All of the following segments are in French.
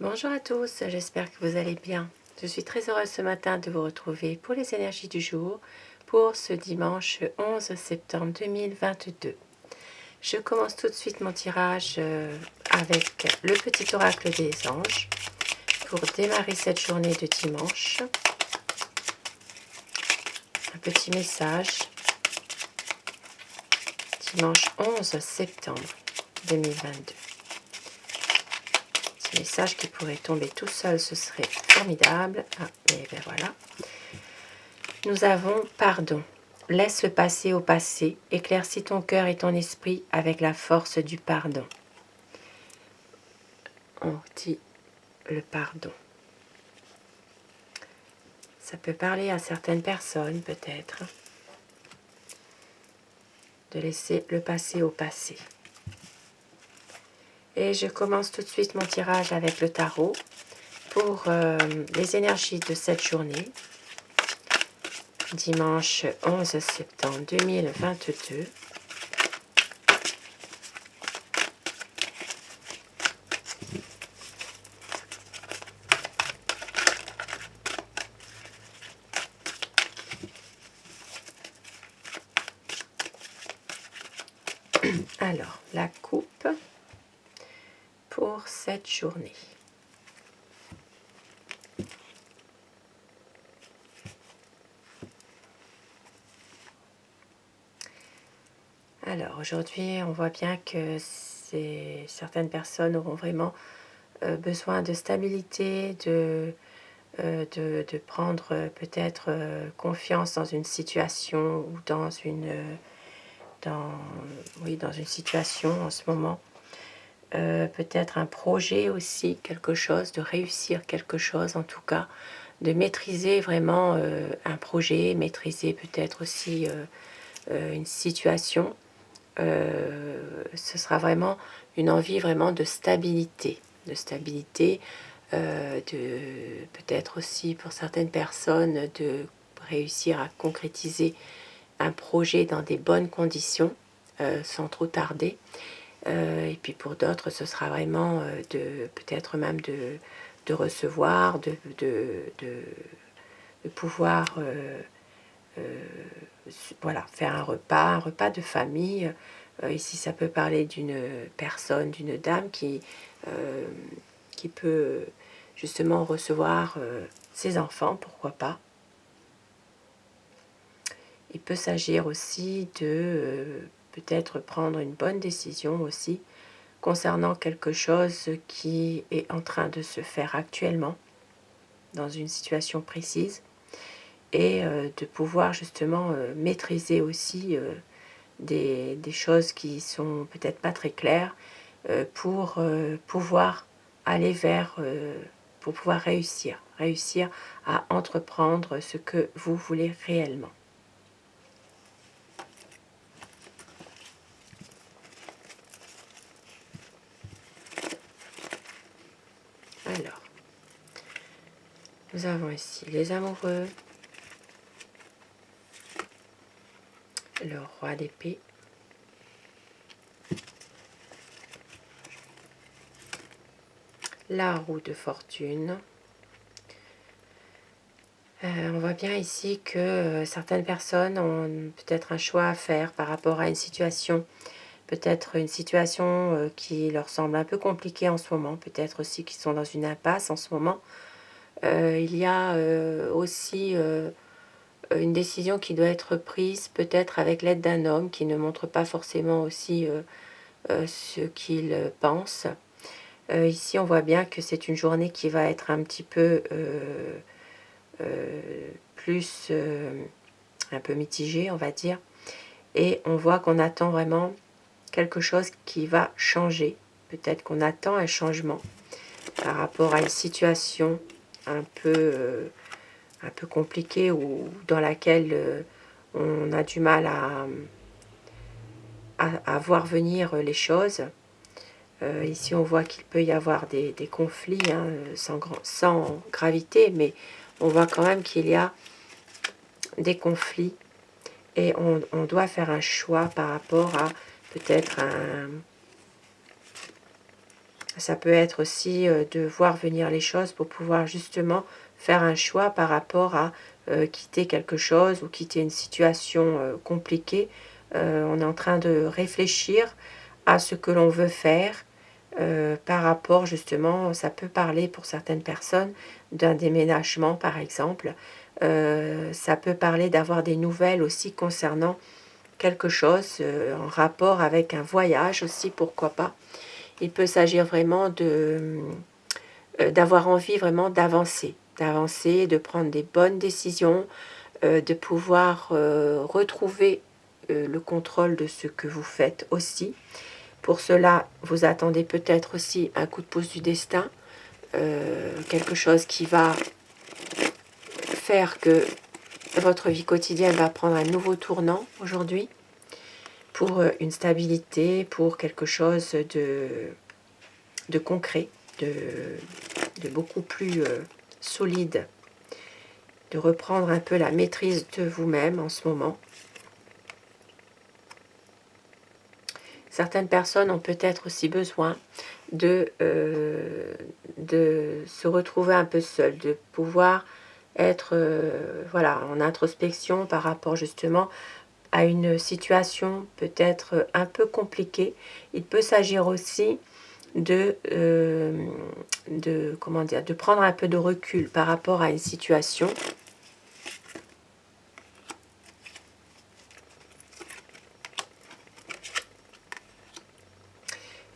Bonjour à tous, j'espère que vous allez bien. Je suis très heureuse ce matin de vous retrouver pour les énergies du jour pour ce dimanche 11 septembre 2022. Je commence tout de suite mon tirage avec le petit oracle des anges pour démarrer cette journée de dimanche. Un petit message. Dimanche 11 septembre 2022. Ce message qui pourrait tomber tout seul, ce serait formidable. Ah, mais ben voilà. Nous avons pardon. Laisse le passé au passé, éclaircis ton cœur et ton esprit avec la force du pardon. On dit le pardon. Ça peut parler à certaines personnes peut-être de laisser le passé au passé. Et je commence tout de suite mon tirage avec le tarot pour les énergies de cette journée. Dimanche 11 septembre 2022. Alors, la coupe pour cette journée. Alors, aujourd'hui, on voit bien que certaines personnes auront vraiment besoin de stabilité, de prendre peut-être confiance dans une situation ou dans dans une situation en ce moment. Peut-être un projet aussi, quelque chose, de réussir quelque chose en tout cas, de maîtriser vraiment un projet, maîtriser peut-être aussi une situation. Ce sera vraiment une envie vraiment de stabilité, de peut-être aussi pour certaines personnes de réussir à concrétiser un projet dans des bonnes conditions sans trop tarder. Et puis pour d'autres, ce sera vraiment de peut-être même de recevoir, de pouvoir voilà, faire un repas de famille. Ici, ça peut parler d'une personne, d'une dame qui peut justement recevoir ses enfants, pourquoi pas. Il peut s'agir aussi de peut-être prendre une bonne décision aussi concernant quelque chose qui est en train de se faire actuellement dans une situation précise et de pouvoir justement maîtriser aussi des choses qui sont peut-être pas très claires pour pouvoir aller vers, pour pouvoir réussir à entreprendre ce que vous voulez réellement. Alors, nous avons ici les amoureux, le roi d'épée, la roue de fortune. On voit bien ici que certaines personnes ont peut-être un choix à faire par rapport à une situation, peut-être une situation qui leur semble un peu compliquée en ce moment, peut-être aussi qu'ils sont dans une impasse en ce moment. Il y a aussi une décision qui doit être prise peut-être avec l'aide d'un homme qui ne montre pas forcément aussi ce qu'il pense. Ici, on voit bien que c'est une journée qui va être un petit peu plus un peu mitigée, on va dire. Et on voit qu'on attend vraiment quelque chose qui va changer. Peut-être qu'on attend un changement par rapport à une situation un peu compliquée ou dans laquelle on a du mal à voir venir les choses. Ici, on voit qu'il peut y avoir des conflits hein, sans gravité, mais on voit quand même qu'il y a des conflits et on doit faire un choix par rapport à peut-être Ça peut être aussi de voir venir les choses pour pouvoir justement faire un choix par rapport à quitter quelque chose ou quitter une situation compliquée. On est en train de réfléchir à ce que l'on veut faire par rapport justement, ça peut parler pour certaines personnes d'un déménagement par exemple. Ça peut parler d'avoir des nouvelles aussi concernant quelque chose en rapport avec un voyage aussi, pourquoi pas. Il peut s'agir vraiment d'avoir envie vraiment d'avancer, de prendre des bonnes décisions, de pouvoir retrouver le contrôle de ce que vous faites aussi. Pour cela, vous attendez peut-être aussi un coup de pouce du destin, quelque chose qui va faire que votre vie quotidienne va prendre un nouveau tournant aujourd'hui, pour une stabilité, pour quelque chose de concret, de beaucoup plus solide, de reprendre un peu la maîtrise de vous-même en ce moment. Certaines personnes ont peut-être aussi besoin de se retrouver un peu seules, de pouvoir être voilà, en introspection par rapport justement à une situation peut-être un peu compliquée. Il peut s'agir aussi comment dire, de prendre un peu de recul par rapport à une situation.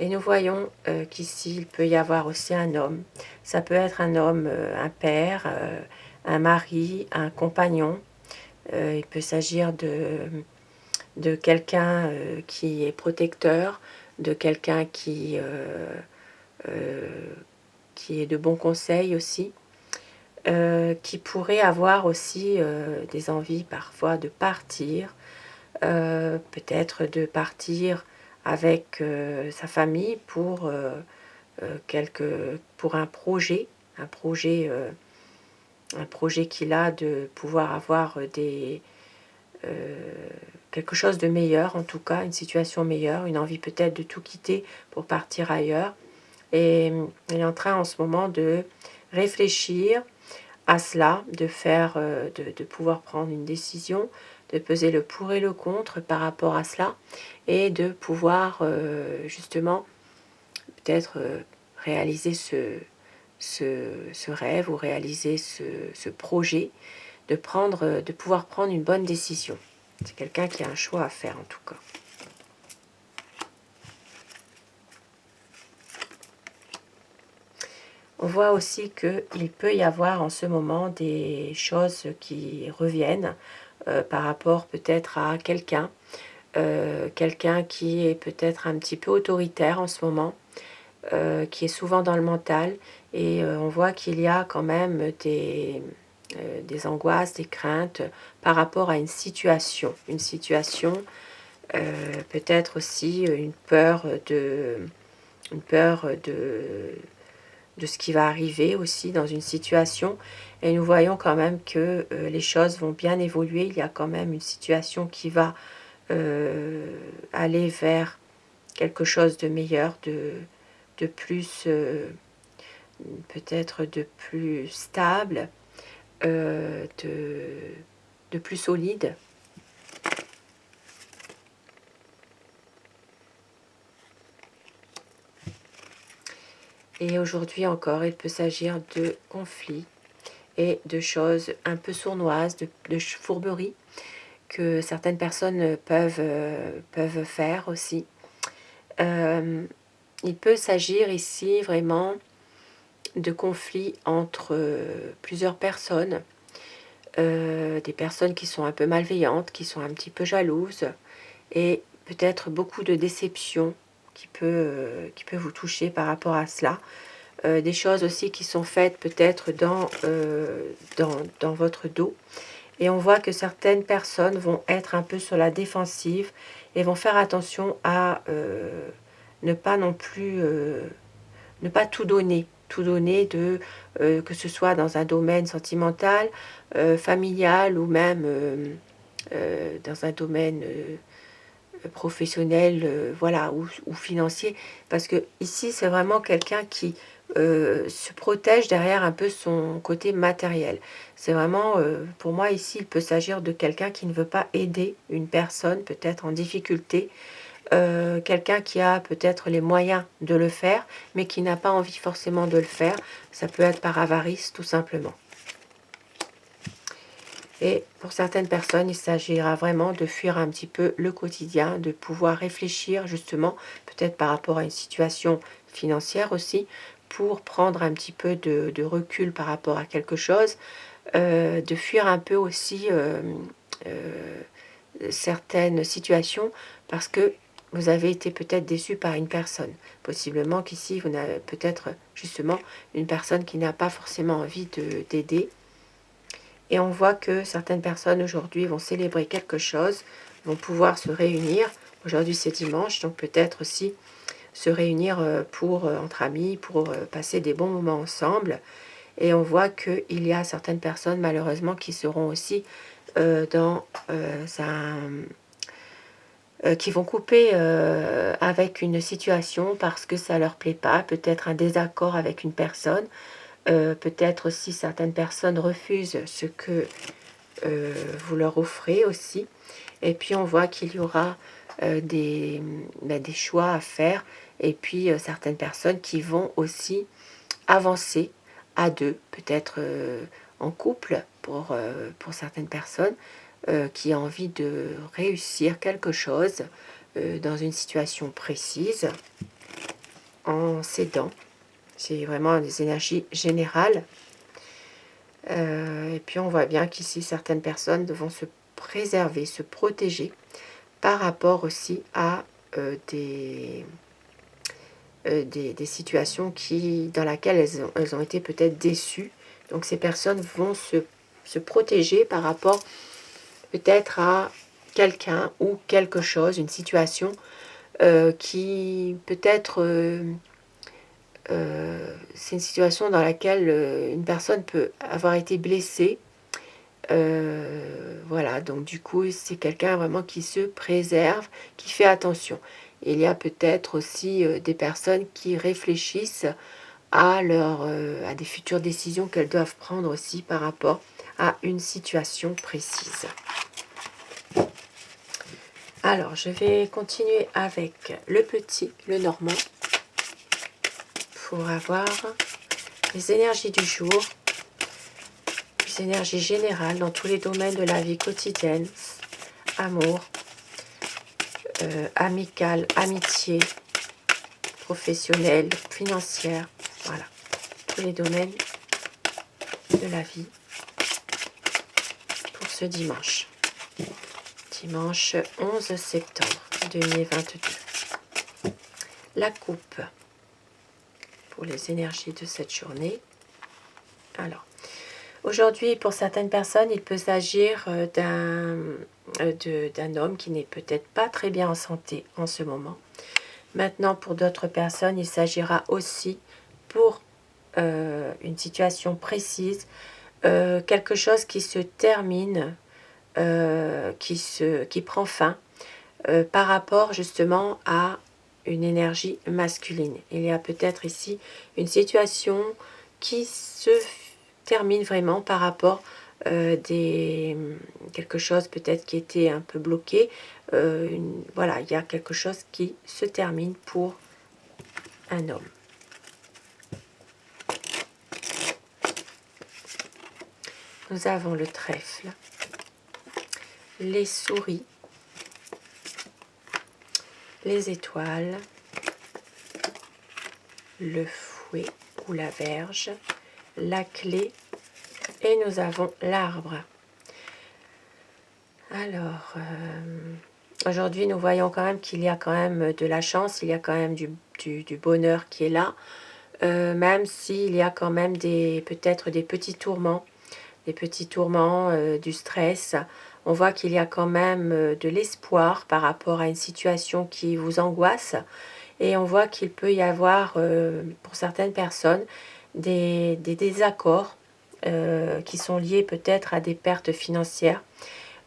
Et nous voyons qu'ici, il peut y avoir aussi un homme. Ça peut être un homme, un père, un mari, un compagnon. Il peut s'agir de quelqu'un qui est protecteur, de quelqu'un qui est de bons conseils aussi, qui pourrait avoir aussi des envies parfois de partir, peut-être de partir avec sa famille pour un projet, un projet qu'il a de pouvoir avoir quelque chose de meilleur, en tout cas une situation meilleure, une envie peut-être de tout quitter pour partir ailleurs. Et il est en train en ce moment de réfléchir à cela, de pouvoir prendre une décision, de peser le pour et le contre par rapport à cela, et de pouvoir justement peut-être réaliser ce rêve ou réaliser ce projet, de pouvoir prendre une bonne décision. C'est quelqu'un qui a un choix à faire en tout cas. On voit aussi qu'il peut y avoir en ce moment des choses qui reviennent par rapport peut-être à quelqu'un, quelqu'un qui est peut-être un petit peu autoritaire en ce moment, qui est souvent dans le mental, et on voit qu'il y a quand même des angoisses, des craintes par rapport à une situation peut-être aussi une peur de ce qui va arriver aussi dans une situation. Et nous voyons quand même que les choses vont bien évoluer. Il y a quand même une situation qui va aller vers quelque chose de meilleur, de plus, peut-être de plus stable, de plus solide. Et aujourd'hui encore, il peut s'agir de conflits et de choses un peu sournoises, de fourberies que certaines personnes peuvent faire aussi. Il peut s'agir ici vraiment de conflits entre plusieurs personnes, des personnes qui sont un peu malveillantes, qui sont un petit peu jalouses, et peut-être beaucoup de déception qui peut vous toucher par rapport à cela. Des choses aussi qui sont faites peut-être dans votre dos. Et on voit que certaines personnes vont être un peu sur la défensive et vont faire attention à ne pas non plus, ne pas tout donner que ce soit dans un domaine sentimental, familial ou même dans un domaine professionnel, voilà, ou financier. Parce que ici, c'est vraiment quelqu'un qui se protège derrière un peu son côté matériel. C'est vraiment, pour moi ici, il peut s'agir de quelqu'un qui ne veut pas aider une personne peut-être en difficulté, quelqu'un qui a peut-être les moyens de le faire, mais qui n'a pas envie forcément de le faire. Ça peut être par avarice, tout simplement. Et pour certaines personnes, il s'agira vraiment de fuir un petit peu le quotidien, de pouvoir réfléchir justement, peut-être par rapport à une situation financière aussi, pour prendre un petit peu de recul par rapport à quelque chose, de fuir un peu aussi euh, certaines situations parce que vous avez été peut-être déçu par une personne. Possiblement qu'ici, vous n'avez peut-être justement une personne qui n'a pas forcément envie d'aider. Et on voit que certaines personnes aujourd'hui vont célébrer quelque chose, vont pouvoir se réunir. Aujourd'hui c'est dimanche, donc peut-être aussi se réunir entre amis, pour passer des bons moments ensemble. Et on voit qu'il y a certaines personnes malheureusement qui seront aussi qui vont couper avec une situation parce que ça leur plaît pas, peut-être un désaccord avec une personne, peut-être aussi certaines personnes refusent ce que vous leur offrez aussi. Et puis on voit qu'il y aura des choix à faire, et puis certaines personnes qui vont aussi avancer à deux, peut-être en couple pour certaines personnes qui ont envie de réussir quelque chose dans une situation précise en s'aidant. C'est vraiment des énergies générales. Et puis on voit bien qu'ici certaines personnes vont se préserver, se protéger par rapport aussi à des situations dans lesquelles elles ont été peut-être déçues. Donc ces personnes vont se protéger par rapport peut-être à quelqu'un ou quelque chose, une situation qui peut-être c'est une situation dans laquelle une personne peut avoir été blessée. Voilà, donc du coup, c'est quelqu'un vraiment qui se préserve, qui fait attention. Il y a peut-être aussi des personnes qui réfléchissent à des futures décisions qu'elles doivent prendre aussi par rapport à une situation précise. Alors, je vais continuer avec le petit, le normand, pour avoir les énergies du jour, les énergies générales dans tous les domaines de la vie quotidienne, amour, amical, amitié, professionnelle, financière, voilà, tous les domaines de la vie pour ce dimanche. Dimanche 11 septembre 2022. La coupe pour les énergies de cette journée. Alors, aujourd'hui, pour certaines personnes, il peut s'agir d'un homme qui n'est peut-être pas très bien en santé en ce moment. Maintenant, pour d'autres personnes, il s'agira aussi pour une situation précise, quelque chose qui se termine, qui prend fin par rapport justement à une énergie masculine. Il y a peut-être ici une situation qui se termine vraiment par rapport quelque chose peut-être qui était un peu bloqué. Voilà, il y a quelque chose qui se termine pour un homme. Nous avons le trèfle, les souris, les étoiles, le fouet ou la verge, la clé, et nous avons l'arbre. Alors, aujourd'hui, nous voyons quand même qu'il y a quand même de la chance, il y a quand même du bonheur qui est là, même s'il y a quand même peut-être des petits tourments, du stress. On voit qu'il y a quand même de l'espoir par rapport à une situation qui vous angoisse, et on voit qu'il peut y avoir pour certaines personnes des désaccords qui sont liés peut-être à des pertes financières.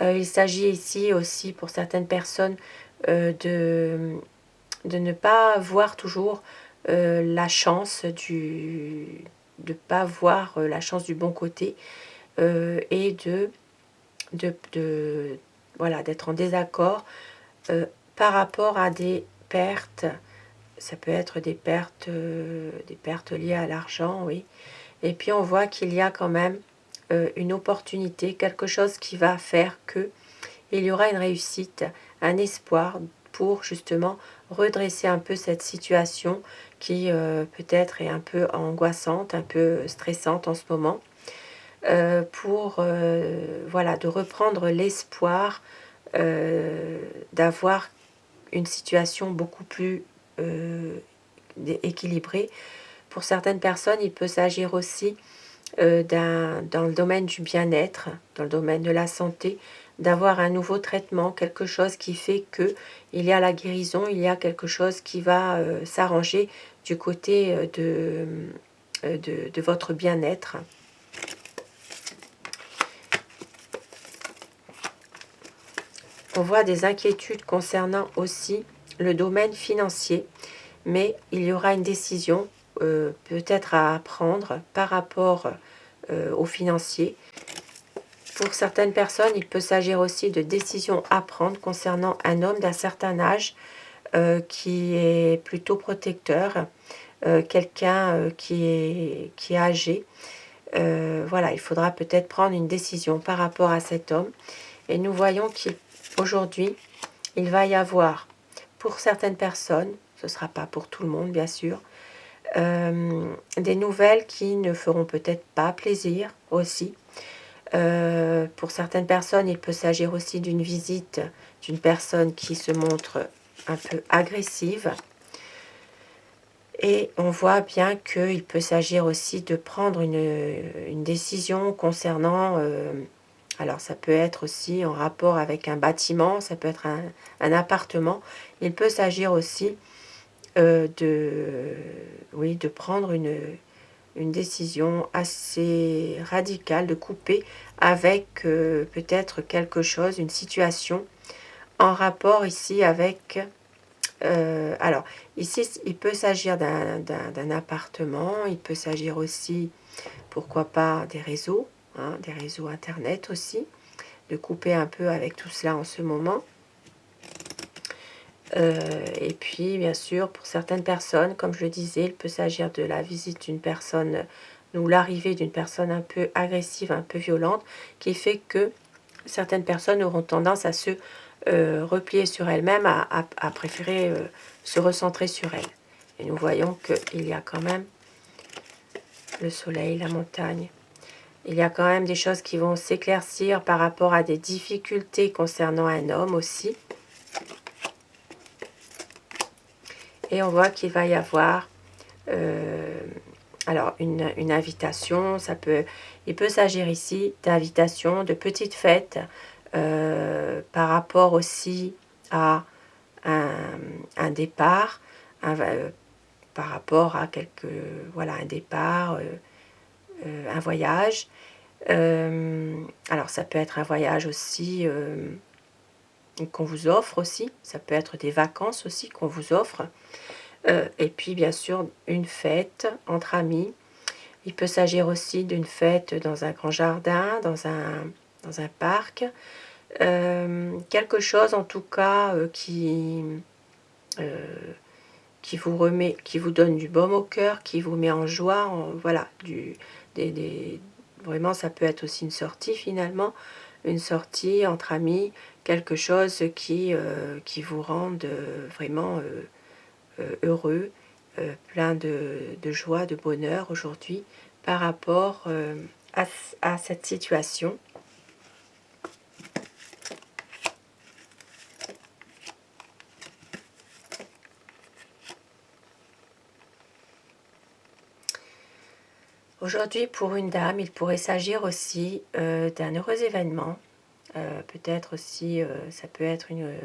Il s'agit ici aussi pour certaines personnes de ne pas voir toujours la chance de pas voir la chance du bon côté, et de voilà, d'être en désaccord par rapport à des pertes. Ça peut être des pertes liées à l'argent, oui. Et puis on voit qu'il y a quand même une opportunité, quelque chose qui va faire que il y aura une réussite, un espoir pour justement redresser un peu cette situation qui peut-être est un peu angoissante, un peu stressante en ce moment, pour voilà, de reprendre l'espoir d'avoir une situation beaucoup plus équilibrée. Pour certaines personnes, il peut s'agir aussi dans le domaine du bien-être, dans le domaine de la santé, d'avoir un nouveau traitement, quelque chose qui fait que il y a la guérison, il y a quelque chose qui va s'arranger du côté de votre bien-être. On voit des inquiétudes concernant aussi le domaine financier, mais il y aura une décision peut-être à prendre par rapport au financier. Pour certaines personnes, il peut s'agir aussi de décisions à prendre concernant un homme d'un certain âge qui est plutôt protecteur, quelqu'un qui est âgé. Voilà, il faudra peut-être prendre une décision par rapport à cet homme. Et nous voyons qu'aujourd'hui, il va y avoir, pour certaines personnes, ce ne sera pas pour tout le monde bien sûr, des nouvelles qui ne feront peut-être pas plaisir aussi. Pour certaines personnes, il peut s'agir aussi d'une visite d'une personne qui se montre un peu agressive. Et on voit bien qu'il peut s'agir aussi de prendre une décision concernant... alors ça peut être aussi en rapport avec un bâtiment, ça peut être un appartement. Il peut s'agir aussi oui, de prendre une décision assez radicale, de couper avec peut-être quelque chose, une situation en rapport ici avec... alors, ici, il peut s'agir d'un appartement, il peut s'agir aussi, pourquoi pas, des réseaux, hein, des réseaux Internet aussi, de couper un peu avec tout cela en ce moment. Et puis, bien sûr, pour certaines personnes, comme je le disais, il peut s'agir de la visite d'une personne ou l'arrivée d'une personne un peu agressive, un peu violente, qui fait que certaines personnes auront tendance à se replier sur elles-mêmes, à préférer se recentrer sur elles. Et nous voyons qu'il y a quand même le soleil, la montagne. Il y a quand même des choses qui vont s'éclaircir par rapport à des difficultés concernant un homme aussi. Et on voit qu'il va y avoir alors une invitation. Il peut s'agir ici d'invitations, de petites fêtes, par rapport aussi à un départ, par rapport à voilà, un départ, un voyage. Alors ça peut être un voyage aussi qu'on vous offre aussi, ça peut être des vacances aussi qu'on vous offre. Et puis bien sûr une fête entre amis. Il peut s'agir aussi d'une fête dans un grand jardin, dans un parc. Quelque chose en tout cas qui vous remet, qui vous donne du baume au cœur, qui vous met en joie, voilà, vraiment ça peut être aussi une sortie finalement, une sortie entre amis, quelque chose qui vous rende vraiment heureux, plein de joie, de bonheur aujourd'hui par rapport à cette situation. Aujourd'hui, pour une dame, il pourrait s'agir aussi d'un heureux événement. Peut-être aussi, ça peut être une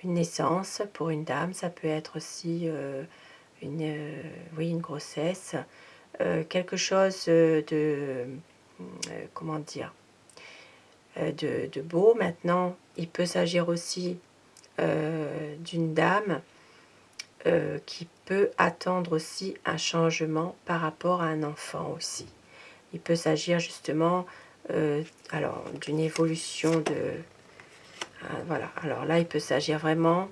naissance pour une dame, ça peut être aussi oui, une grossesse, quelque chose comment dire, de beau. Maintenant, il peut s'agir aussi d'une dame qui peut attendre aussi un changement par rapport à un enfant aussi. Il peut s'agir justement alors d'une évolution de... voilà, alors là il peut s'agir vraiment...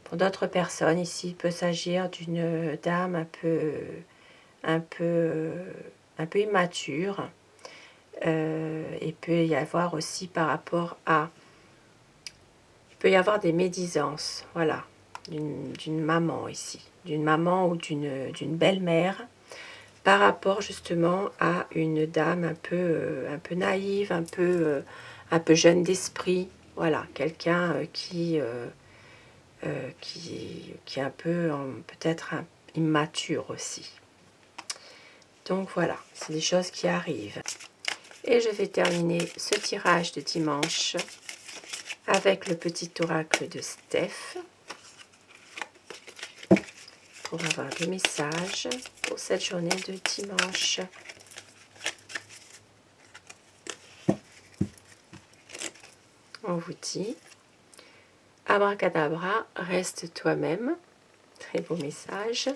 Pour d'autres personnes ici, il peut s'agir d'une dame un peu, un peu immature. Il peut y avoir aussi par rapport à... Il peut y avoir des médisances, voilà, d'une maman ici, d'une maman ou d'une belle-mère, par rapport justement à une dame un peu naïve, un peu jeune d'esprit, voilà, quelqu'un qui est un peu peut-être immature aussi. Donc voilà, c'est des choses qui arrivent. Et je vais terminer ce tirage de dimanche avec le petit oracle de Steph pour avoir des messages pour cette journée de dimanche. On vous dit abracadabra, reste toi-même. Très beau message.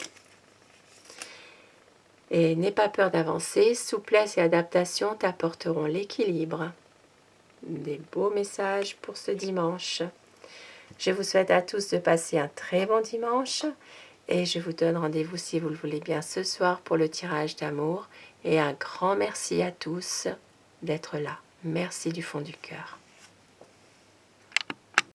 Et n'aie pas peur d'avancer, souplesse et adaptation t'apporteront l'équilibre. Des beaux messages pour ce dimanche. Je vous souhaite à tous de passer un très bon dimanche et je vous donne rendez-vous si vous le voulez bien ce soir pour le tirage d'amour. Et un grand merci à tous d'être là. Merci du fond du cœur.